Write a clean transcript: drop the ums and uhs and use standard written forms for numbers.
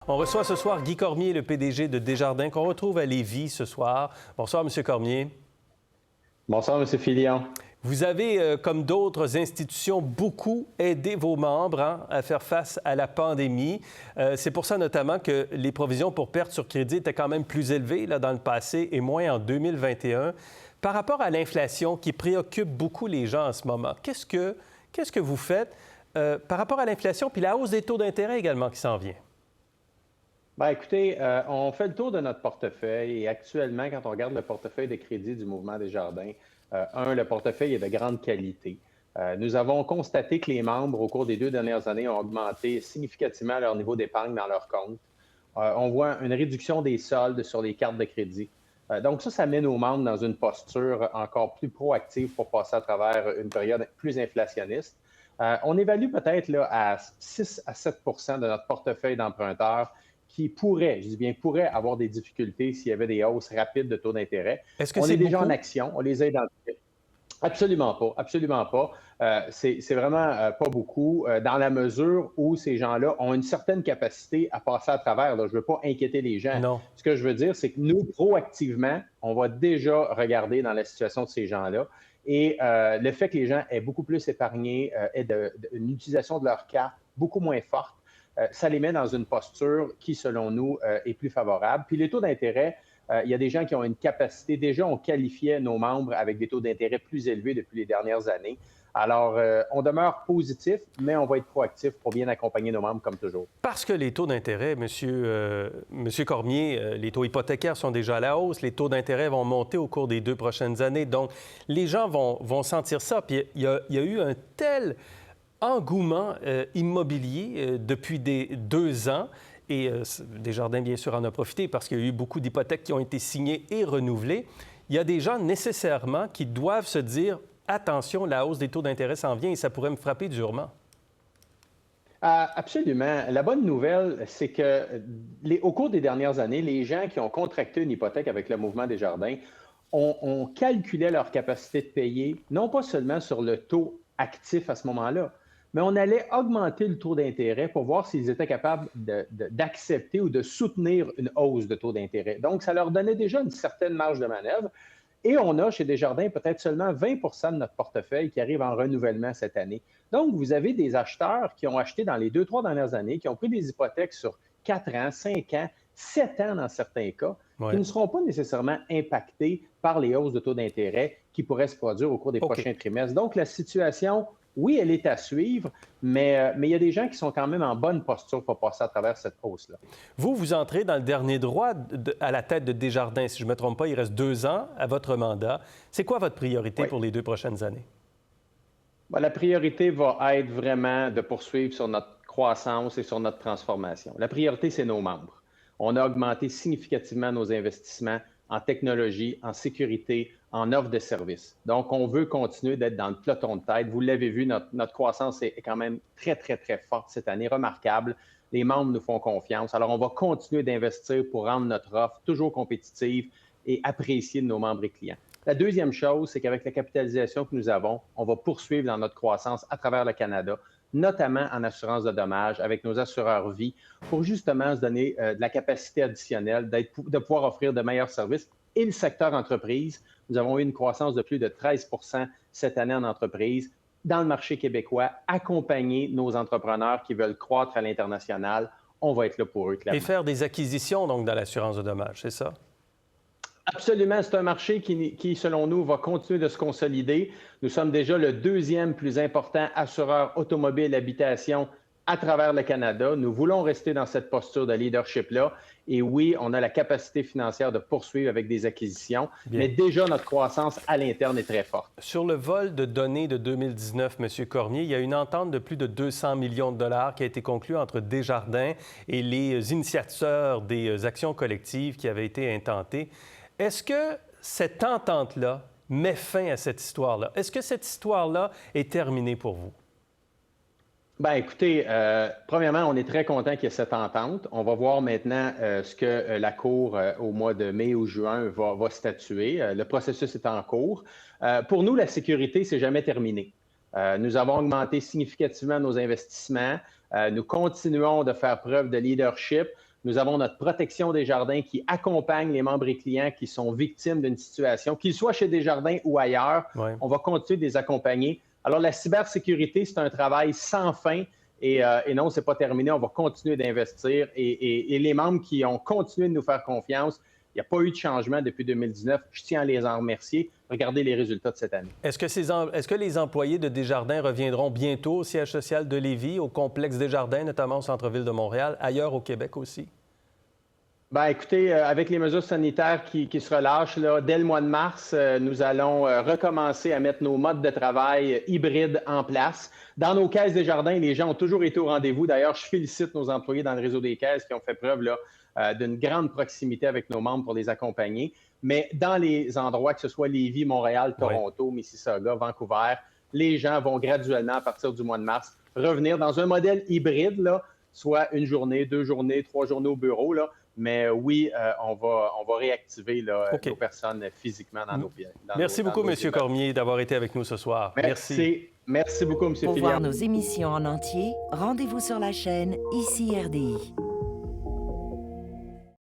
On reçoit ce soir Guy Cormier, le PDG de Desjardins, qu'on retrouve à Lévis ce soir. Bonsoir, M. Cormier. Bonsoir, M. Filion. Vous avez, comme d'autres institutions, beaucoup aidé vos membres à faire face à la pandémie. C'est pour ça notamment que les provisions pour perte sur crédit étaient quand même plus élevées là, dans le passé et moins en 2021. Par rapport à l'inflation qui préoccupe beaucoup les gens en ce moment, qu'est-ce que vous faites par rapport à l'inflation puis la hausse des taux d'intérêt également qui s'en vient? Bien, écoutez, on fait le tour de notre portefeuille et actuellement, quand on regarde le portefeuille de crédit du Mouvement Desjardins, le portefeuille est de grande qualité. Nous avons constaté que les membres, au cours des 2 dernières années, ont augmenté significativement leur niveau d'épargne dans leur compte. On voit une réduction des soldes sur les cartes de crédit. Donc ça met nos membres dans une posture encore plus proactive pour passer à travers une période plus inflationniste. On évalue peut-être là, à 6 à 7 de notre portefeuille d'emprunteurs qui pourrait, je dis bien pourrait, avoir des difficultés s'il y avait des hausses rapides de taux d'intérêt. Est-ce que On c'est est déjà en beaucoup? action, on les a identifiés. Absolument pas, absolument pas. C'est vraiment pas beaucoup dans la mesure où ces gens-là ont une certaine capacité à passer à travers. Là. Je ne veux pas inquiéter les gens. Non. Ce que je veux dire, c'est que nous, proactivement, on va déjà regarder dans la situation de ces gens-là. Et le fait que les gens aient beaucoup plus épargné, aient une utilisation de leur carte beaucoup moins forte, ça les met dans une posture qui, selon nous, est plus favorable. Puis les taux d'intérêt, il y a des gens qui ont une capacité. Déjà, on qualifiait nos membres avec des taux d'intérêt plus élevés depuis les dernières années. Alors, on demeure positif, mais on va être proactif pour bien accompagner nos membres comme toujours. Parce que les taux d'intérêt, Monsieur Cormier, les taux hypothécaires sont déjà à la hausse, les taux d'intérêt vont monter au cours des 2 prochaines années. Donc, les gens vont sentir ça. Puis il y a eu un tel engouement immobilier depuis des 2 ans. Et Desjardins, bien sûr, en a profité parce qu'il y a eu beaucoup d'hypothèques qui ont été signées et renouvelées. Il y a des gens nécessairement qui doivent se dire « Attention, la hausse des taux d'intérêt s'en vient et ça pourrait me frapper durement. » Absolument. La bonne nouvelle, c'est que au cours des dernières années, les gens qui ont contracté une hypothèque avec le Mouvement Desjardins ont calculé leur capacité de payer, non pas seulement sur le taux actif à ce moment-là, mais on allait augmenter le taux d'intérêt pour voir s'ils étaient capables d'accepter ou de soutenir une hausse de taux d'intérêt. Donc, ça leur donnait déjà une certaine marge de manœuvre. Et on a chez Desjardins peut-être seulement 20 de notre portefeuille qui arrive en renouvellement cette année. Donc, vous avez des acheteurs qui ont acheté dans les 2, 3 dernières années, qui ont pris des hypothèques sur 4 ans, 5 ans, 7 ans dans certains cas, qui Ouais. ne seront pas nécessairement impactés par les hausses de taux d'intérêt qui pourraient se produire au cours des OK. prochains trimestres. Donc, la situation, oui, elle est à suivre, mais il y a des gens qui sont quand même en bonne posture pour passer à travers cette hausse-là. Vous entrez dans le dernier droit à la tête de Desjardins. Si je ne me trompe pas, il reste 2 ans à votre mandat. C'est quoi votre priorité Oui. pour les 2 prochaines années? Bien, la priorité va être vraiment de poursuivre sur notre croissance et sur notre transformation. La priorité, c'est nos membres. On a augmenté significativement nos investissements en technologie, en sécurité, en offre de services. Donc, on veut continuer d'être dans le peloton de tête. Vous l'avez vu, notre croissance est quand même très, très, très forte cette année, remarquable. Les membres nous font confiance. Alors, on va continuer d'investir pour rendre notre offre toujours compétitive et appréciée de nos membres et clients. La deuxième chose, c'est qu'avec la capitalisation que nous avons, on va poursuivre dans notre croissance à travers le Canada, notamment en assurance de dommages avec nos assureurs vie, pour justement se donner de la capacité additionnelle, de pouvoir offrir de meilleurs services. Et le secteur entreprise, nous avons eu une croissance de plus de 13 cette année en entreprise dans le marché québécois, accompagner nos entrepreneurs qui veulent croître à l'international. On va être là pour eux, Et clairement. faire des acquisitions, donc, dans l'assurance de dommages, c'est ça? Absolument, c'est un marché qui, selon nous, va continuer de se consolider. Nous sommes déjà le deuxième plus important assureur automobile habitation à travers le Canada. Nous voulons rester dans cette posture de leadership-là. Et oui, on a la capacité financière de poursuivre avec des acquisitions, mais Bien. déjà, notre croissance à l'interne est très forte. Sur le vol de données de 2019, M. Cormier, il y a une entente de plus de 200 millions de dollars qui a été conclue entre Desjardins et les initiateurs des actions collectives qui avaient été intentées. Est-ce que cette entente-là met fin à cette histoire-là? Est-ce que cette histoire-là est terminée pour vous? Bien, écoutez, premièrement, on est très content qu'il y ait cette entente. On va voir maintenant ce que la Cour, au mois de mai ou juin, va statuer. Le processus est en cours. Pour nous, la sécurité, c'est jamais terminé. Nous avons augmenté significativement nos investissements. Nous continuons de faire preuve de leadership. Nous avons notre protection Desjardins qui accompagne les membres et clients qui sont victimes d'une situation, qu'ils soient chez Desjardins ou ailleurs. Ouais. On va continuer de les accompagner. Alors, la cybersécurité, c'est un travail sans fin. Et non, ce n'est pas terminé. On va continuer d'investir. Et les membres qui ont continué de nous faire confiance, il n'y a pas eu de changement depuis 2019. Je tiens à les en remercier. Regardez les résultats de cette année. Est-ce que les employés de Desjardins reviendront bientôt au siège social de Lévis, au complexe Desjardins, notamment au centre-ville de Montréal, ailleurs au Québec aussi? Bien, écoutez, avec les mesures sanitaires qui se relâchent, là, dès le mois de mars, nous allons recommencer à mettre nos modes de travail hybrides en place. Dans nos caisses Desjardins, les gens ont toujours été au rendez-vous. D'ailleurs, je félicite nos employés dans le réseau des caisses qui ont fait preuve là, d'une grande proximité avec nos membres pour les accompagner. Mais dans les endroits, que ce soit Lévis, Montréal, Toronto, Mississauga, Vancouver, les gens vont graduellement, à partir du mois de mars, revenir dans un modèle hybride, là, soit une journée, 2 journées, 3 journées au bureau, là. Mais oui, on va réactiver là, nos personnes physiquement dans nos pieds. Merci beaucoup, M. Cormier, d'avoir été avec nous ce soir. Merci. Merci beaucoup, M. Filion. Pour voir nos émissions en entier, rendez-vous sur la chaîne ICI RDI.